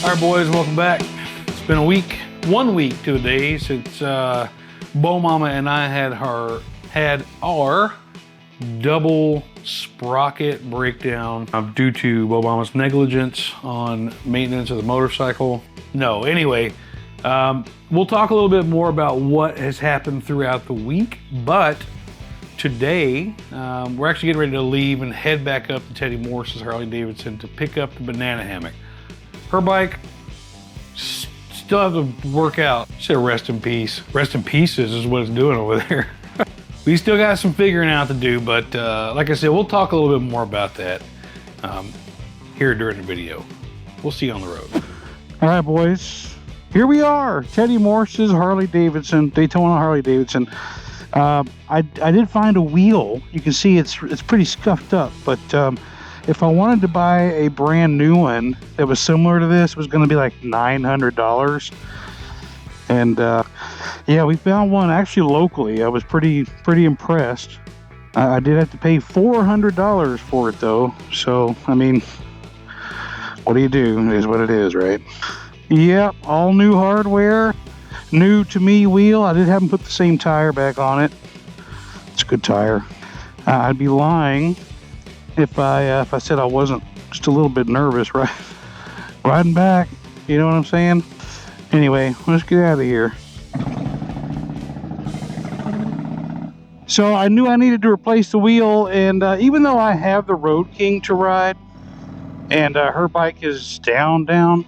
All right, boys, welcome back. It's been a week, 1 week to a day since Bo Mama and I had our double sprocket breakdown due to Bo Mama's negligence on maintenance of the motorcycle. No, anyway, we'll talk a little bit more about what has happened throughout the week, but today, we're actually getting ready to leave and head back up to Teddy Morris's Harley Davidson to pick up the banana hammock. Her bike still have to work out. She said rest in peace. Rest in pieces is what it's doing over there. We still got some figuring out to do, but like I said, we'll talk a little bit more about that here during the video. We'll see you on the road. All right, boys. Here we are, Teddy Morris's Harley Davidson, Daytona Harley Davidson. I did find a wheel. You can see it's pretty scuffed up, but if I wanted to buy a brand new one that was similar to this, it was going to be like $900. And yeah, we found one actually locally. I was pretty impressed. I did have to pay $400 for it though. So I mean, what do you do? It is what it is, right? Yep, all new hardware, new to me wheel. I did have them put the same tire back on it. It's a good tire. I'd be lying if I said I wasn't just a little bit nervous, right? Riding back, you know what I'm saying? Anyway, let's get out of here. So I knew I needed to replace the wheel, and even though I have the Road King to ride, and her bike is down,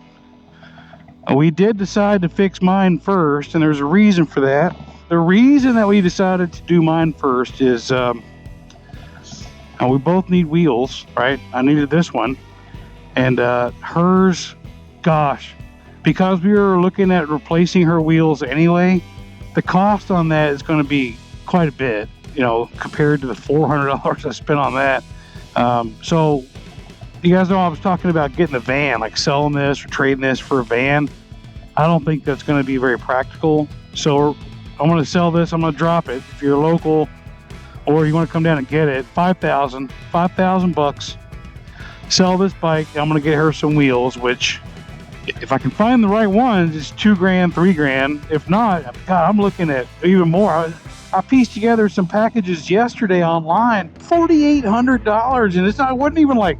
we did decide to fix mine first, and there's a reason for that. The reason that we decided to do mine first is we both need wheels, right? I needed this one, and hers, gosh, because we were looking at replacing her wheels anyway, the cost on that is going to be quite a bit, you know, compared to the $400 I spent on that. So you guys know I was talking about getting a van, like selling this or trading this for a van. I don't think that's going to be very practical. So I'm going to sell this. I'm going to drop it. If you're local or you want to come down and get it, $5,000 bucks. Sell this bike. I'm going to get her some wheels, which if I can find the right ones, it's $2,000, $3,000. If not, God, I'm looking at even more. I pieced together some packages yesterday online, $4,800, and it wasn't even like,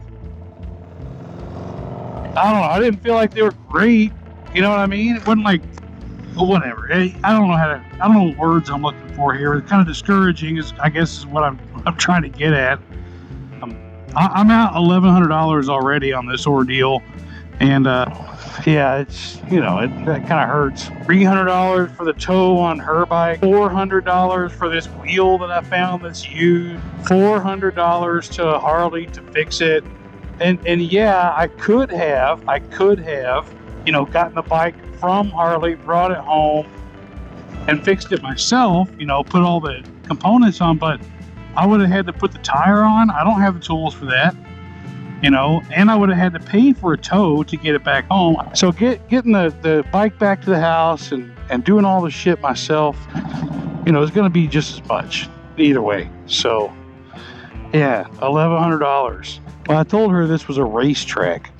I don't know, I didn't feel like they were great. You know what I mean? It wasn't like, well, whatever. I don't know what words I'm looking for here. It's kind of discouraging, I guess is what I'm trying to get at. I'm out $1,100 already on this ordeal, and yeah, it's, you know, that kind of hurts. $300 for the tow on her bike, $400 for this wheel that I found that's used, $400 to Harley to fix it. And yeah, I could have, you know, gotten the bike from Harley, brought it home, and fixed it myself, you know, put all the components on, but I would have had to put the tire on. I don't have the tools for that, you know, and I would have had to pay for a tow to get it back home. So getting the bike back to the house and doing all the shit myself, you know, is going to be just as much either way. So yeah, $1,100. Well, I told her this was a racetrack.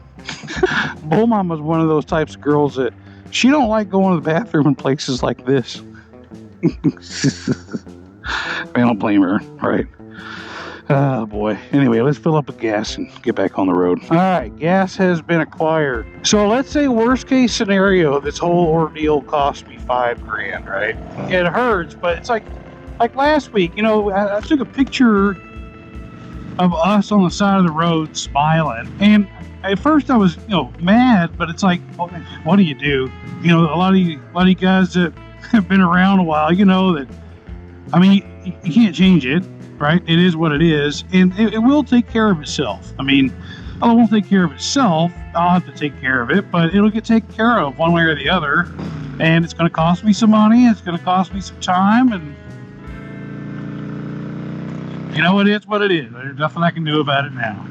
Bo Mama's one of those types of girls that she don't like going to the bathroom in places like this. I don't blame her, right? Oh boy. Anyway, let's fill up with gas and get back on the road. All right, gas has been acquired. So let's say worst case scenario, this whole ordeal cost me $5,000, right? It hurts, but it's like last week, you know, I took a picture of us on the side of the road smiling, and at first I was, you know, mad, but it's like, what do you do? You know, a lot of you guys that have been around a while, you know that, I mean, you can't change it, right? It is what it is, and it will take care of itself. I mean, it won't take care of itself. I'll have to take care of it, but it'll get taken care of one way or the other, and it's going to cost me some money. It's going to cost me some time, and you know, it is what it is. There's nothing I can do about it now.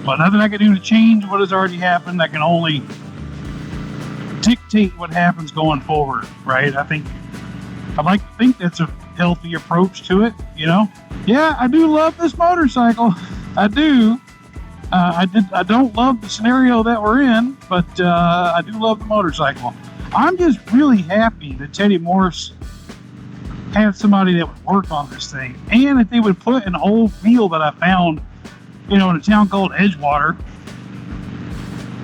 But nothing I can do to change what has already happened. I can only dictate what happens going forward, right? I'd like to think that's a healthy approach to it, you know? Yeah, I do love this motorcycle. I do. I don't love the scenario that we're in, but I do love the motorcycle. I'm just really happy that Teddy Morse had somebody that would work on this thing, and if they would put an old wheel that I found, in a town called Edgewater.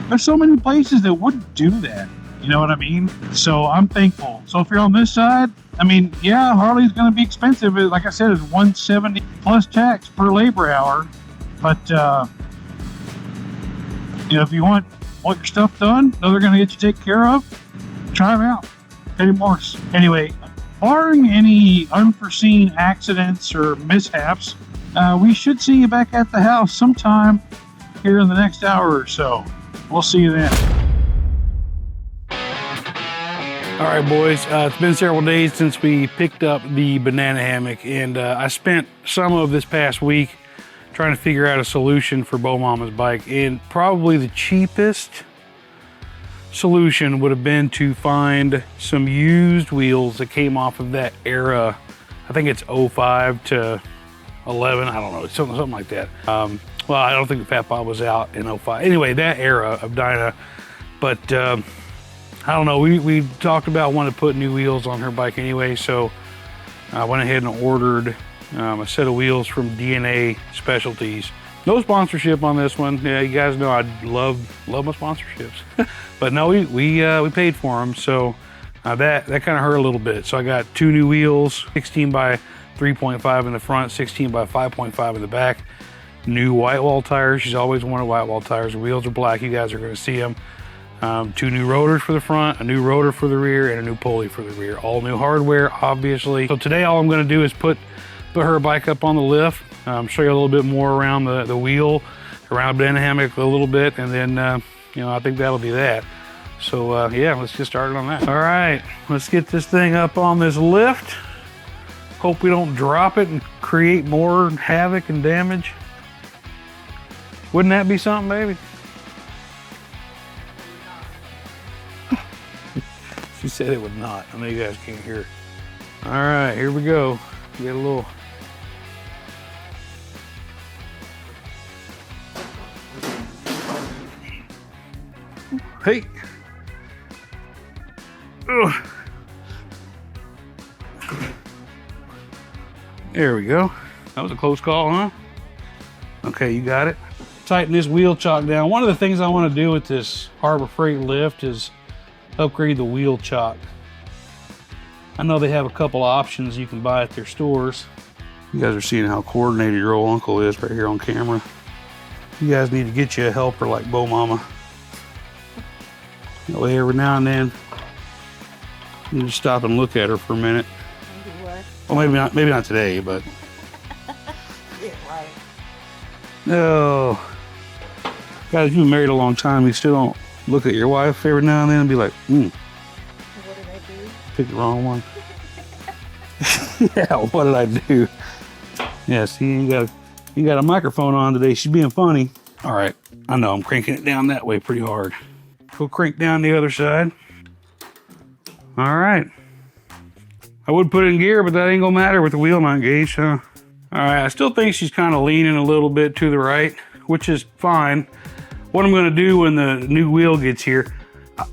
There's so many places that wouldn't do that. You know what I mean? So I'm thankful. So if you're on this side, I mean, yeah, Harley's going to be expensive. Like I said, it's $170 plus tax per labor hour. But if you want your stuff done, know they're going to get you taken care of, try them out. Teddy Morse. Anyway, barring any unforeseen accidents or mishaps, we should see you back at the house sometime here in the next hour or so. We'll see you then. All right, boys, it's been several days since we picked up the banana hammock, and I spent some of this past week trying to figure out a solution for Bo Mama's bike, and probably the cheapest solution would have been to find some used wheels that came off of that era. I think it's 05 to 11, I don't know, something like that. Well, I don't think the Fat Bob was out in 05. Anyway, that era of Dinah. But I don't know, we talked about wanting to put new wheels on her bike anyway, so I went ahead and ordered a set of wheels from DNA Specialties. No sponsorship on this one. Yeah, you guys know I love my sponsorships. But no, we paid for them, so that kind of hurt a little bit. So I got 2 new wheels, 16 by 3.5 in the front, 16 by 5.5 in the back. New white wall tires. She's always wanted white wall tires. The wheels are black. You guys are going to see them. 2 new rotors for the front, a new rotor for the rear, and a new pulley for the rear. All new hardware, obviously. So today all I'm going to do is put her bike up on the lift, show you a little bit more around the wheel, around the banana hammock a little bit, and then I think that'll be that. So yeah, let's get started on that. All right, let's get this thing up on this lift. Hope we don't drop it and create more havoc and damage. Wouldn't that be something, baby? She said it would not. I know you guys can't hear. All right, here we go. Get a little. Hey. Ugh. There we go. That was a close call, huh? Okay, you got it. Tighten this wheel chock down. One of the things I want to do with this Harbor Freight lift is upgrade the wheel chock. I know they have a couple options you can buy at their stores. You guys are seeing how coordinated your old uncle is right here on camera. You guys need to get you a helper like Bo Mama. That way every now and then you just stop and look at her for a minute. Well, maybe not today, but. Yeah, right. No. Guys, you've been married a long time. You still don't look at your wife every now and then and be like, What did I do? picked the wrong one. Yeah, what did I do? Yeah, see, you got a microphone on today. She's being funny. All right, I know I'm cranking it down that way pretty hard. Go crank down the other side. All right. I would put it in gear, but that ain't gonna matter with the wheel not engaged, huh? All right, I still think she's kind of leaning a little bit to the right, which is fine. What I'm gonna do when the new wheel gets here,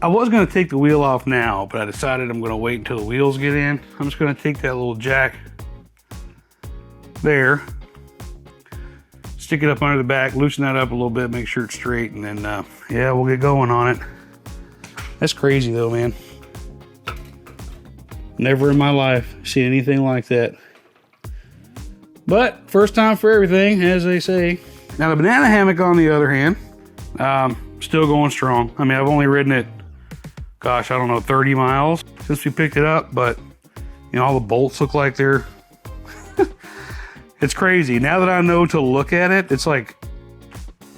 I was gonna take the wheel off now, but I decided I'm gonna wait until the wheels get in. I'm just gonna take that little jack there, stick it up under the back, loosen that up a little bit, make sure it's straight, and then, yeah, we'll get going on it. That's crazy though, man. Never in my life seen anything like that. But first time for everything, as they say. Now the banana hammock, on the other hand, still going strong. I mean, I've only ridden it, gosh, I don't know, 30 miles since we picked it up, but all the bolts look like they're, it's crazy. Now that I know to look at it, it's like,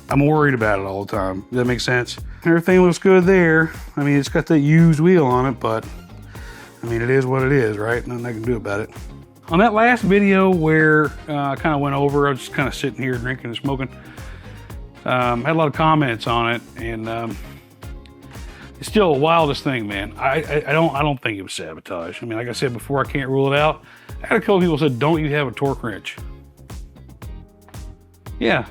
I'm worried about it all the time. Does that make sense? Everything looks good there. I mean, it's got that used wheel on it, but I mean, it is what it is, right? Nothing I can do about it. On that last video where I kind of went over, I was just kind of sitting here drinking and smoking. Had a lot of comments on it, and it's still the wildest thing, man. I don't think it was sabotage. I mean, like I said before, I can't rule it out. I had a couple people said, "Don't you have a torque wrench?" Yeah.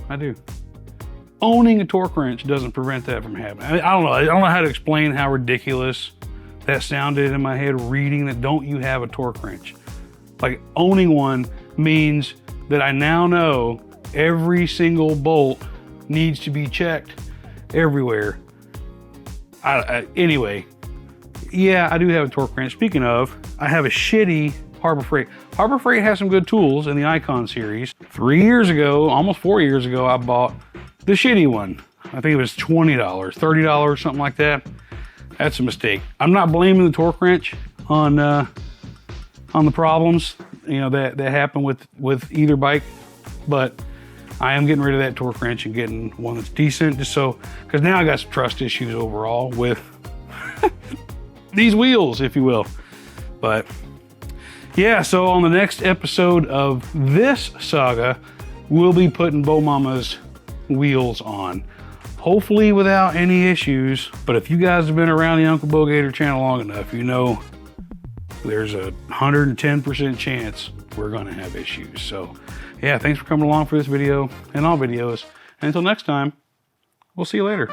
I do. Owning a torque wrench doesn't prevent that from happening. I mean, I don't know. I don't know how to explain how ridiculous that sounded in my head reading that don't you have a torque wrench. Like owning one means that I now know every single bolt needs to be checked everywhere. Anyway, yeah, I do have a torque wrench. Speaking of, I have a shitty Harbor Freight. Harbor Freight has some good tools in the Icon series. 3 years ago, almost 4 years ago, I bought the shitty one. I think it was $20, $30, something like that. That's a mistake. I'm not blaming the torque wrench on the problems, you know, that happen with either bike, but I am getting rid of that torque wrench and getting one that's decent, just so, because now I got some trust issues overall with these wheels, if you will. But yeah, so on the next episode of this saga, we'll be putting Bo Mama's wheels on. Hopefully without any issues, but if you guys have been around the Uncle Bogator channel long enough, you know there's a 110% chance we're gonna have issues. So yeah, thanks for coming along for this video and all videos. And until next time, we'll see you later.